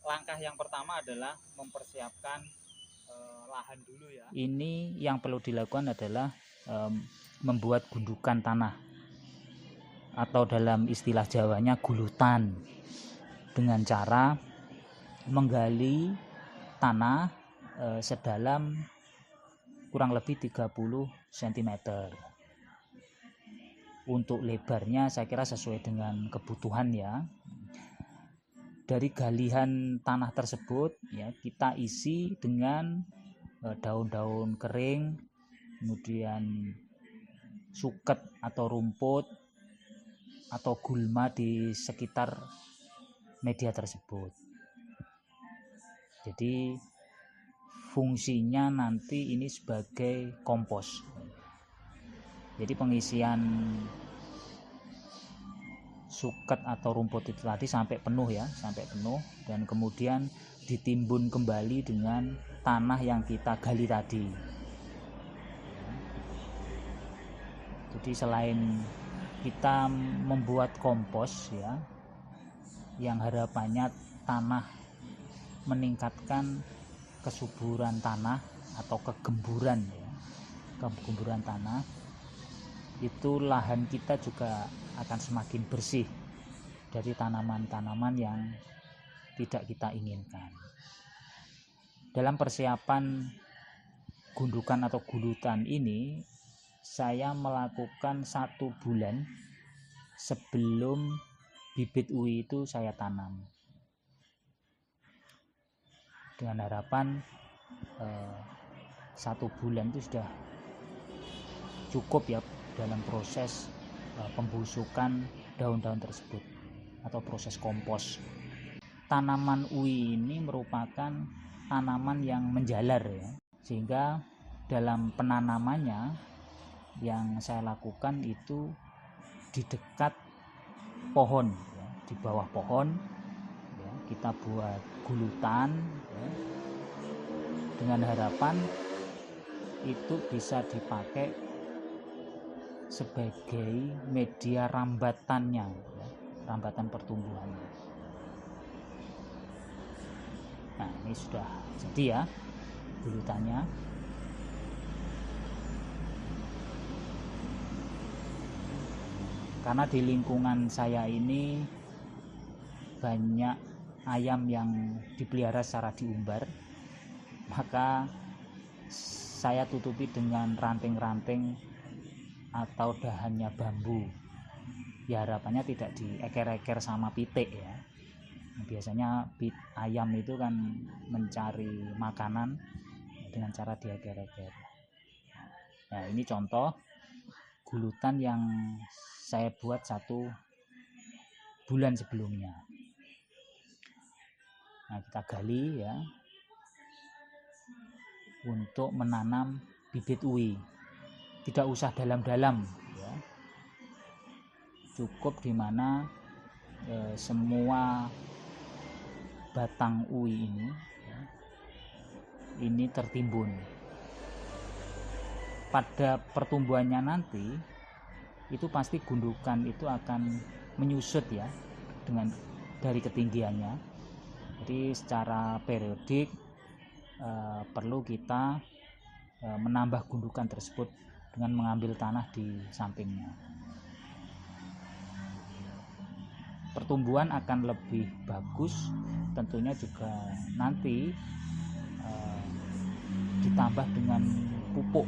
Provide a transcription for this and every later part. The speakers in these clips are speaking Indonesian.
langkah yang pertama adalah mempersiapkan lahan dulu ya. Ini yang perlu dilakukan adalah membuat gundukan tanah atau dalam istilah Jawanya gulutan, dengan cara menggali tanah sedalam kurang lebih 30 cm. Untuk lebarnya saya kira sesuai dengan kebutuhan ya. Dari galian tanah tersebut ya, kita isi dengan daun-daun kering, kemudian suket atau rumput atau gulma di sekitar media tersebut. Jadi fungsinya nanti ini sebagai kompos. Jadi pengisian suket atau rumput itu tadi sampai penuh ya, sampai penuh, dan kemudian ditimbun kembali dengan tanah yang kita gali tadi. Jadi selain kita membuat kompos ya, yang harapannya tanah meningkatkan kesuburan tanah atau kegemburan ya, kegemburan tanah, itu lahan kita juga akan semakin bersih dari tanaman-tanaman yang tidak kita inginkan. Dalam persiapan gundukan atau gulutan ini, saya melakukan 1 bulan sebelum bibit UI itu saya tanam, dengan harapan 1 bulan itu sudah cukup ya dalam proses pembusukan daun-daun tersebut atau proses kompos. Tanaman UI ini merupakan tanaman yang menjalar ya, sehingga dalam penanamannya yang saya lakukan itu di dekat pohon ya, di bawah pohon ya, kita buat gulutan ya, dengan harapan itu bisa dipakai sebagai media rambatannya ya, rambatan pertumbuhannya. Nah, ini sudah jadi ya gulutannya. Karena di lingkungan saya ini banyak ayam yang dipelihara secara diumbar, maka saya tutupi dengan ranting-ranting atau dahannya bambu. Ya harapannya tidak dieker-eker sama pitik ya. Biasanya ayam itu kan mencari makanan dengan cara dieker-eker. Nah, ini contoh gulutan yang saya buat 1 bulan sebelumnya. Nah, kita gali ya untuk menanam bibit UI. Tidak usah dalam-dalam ya, cukup dimana semua batang UI ini ya, ini tertimbun. Pada pertumbuhannya nanti itu pasti gundukan itu akan menyusut ya dengan dari ketinggiannya. Jadi secara periodik perlu kita menambah gundukan tersebut dengan mengambil tanah di sampingnya. Pertumbuhan akan lebih bagus, tentunya juga nanti ditambah dengan pupuk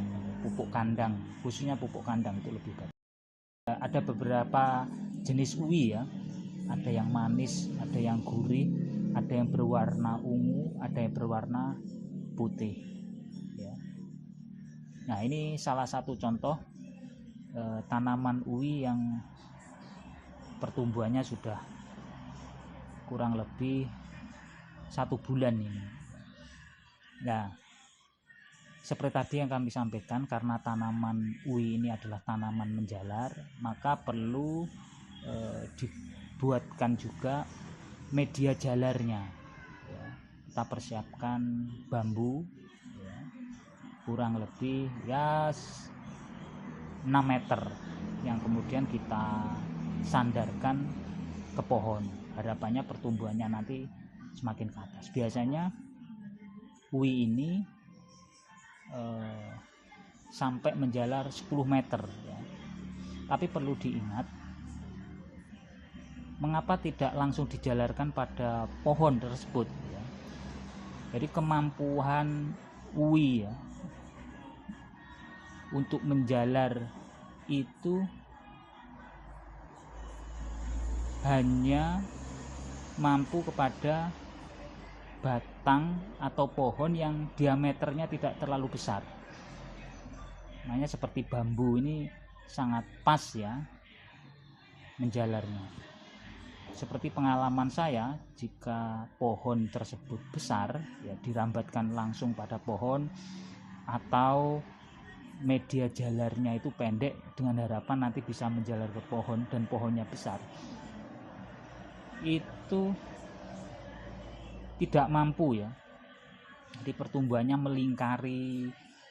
kandang, khususnya pupuk kandang itu lebih bagus. Ada beberapa jenis UI ya, ada yang manis, ada yang gurih, ada yang berwarna ungu, ada yang berwarna putih ya. Nah, ini salah satu contoh tanaman UI yang pertumbuhannya sudah kurang lebih 1 bulan ini. Nah, seperti tadi yang kami sampaikan, karena tanaman UI ini adalah tanaman menjalar, maka perlu dibuatkan juga media jalarnya ya. Kita persiapkan bambu ya, kurang lebih ya 6 meter yang kemudian kita sandarkan ke pohon. Harapannya pertumbuhannya nanti semakin ke atas. Biasanya uwi ini sampai menjalar 10 meter ya. Tapi perlu diingat, mengapa tidak langsung dijalarkan pada pohon tersebut ya. Jadi kemampuan uwi ya untuk menjalar itu hanya mampu kepada batang atau pohon yang diameternya tidak terlalu besar. Makanya seperti bambu ini sangat pas ya menjalarnya. Seperti pengalaman saya, jika pohon tersebut besar ya dirambatkan langsung pada pohon, atau media jalarnya itu pendek dengan harapan nanti bisa menjalar ke pohon dan pohonnya besar, itu tidak mampu ya. Jadi pertumbuhannya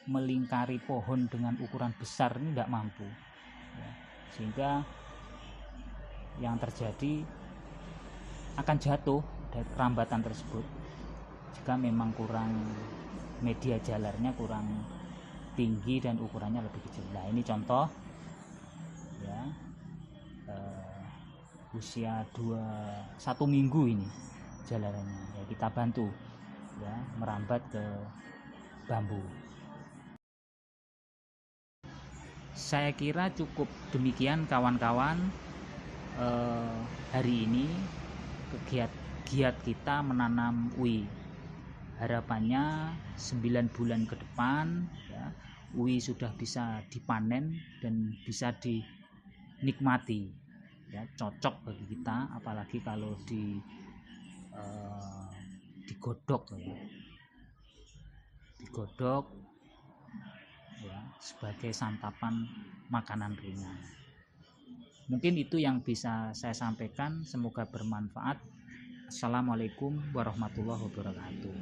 melingkari pohon dengan ukuran besar ini tidak mampu ya. Sehingga yang terjadi akan jatuh dari rambatan tersebut jika memang kurang, media jalarnya kurang tinggi dan ukurannya lebih kecil. Nah ini contoh ya, usia 1 minggu ini jalarannya ya, kita bantu ya merambat ke bambu. Saya kira cukup demikian kawan-kawan, hari ini giat kita menanam uwi. Harapannya 9 bulan ke depan ya, uwi sudah bisa dipanen dan bisa dinikmati ya, cocok bagi kita, apalagi kalau digodok ya, ya sebagai santapan makanan ringan. Mungkin itu yang bisa saya sampaikan, semoga bermanfaat. Assalamualaikum warahmatullahi wabarakatuh.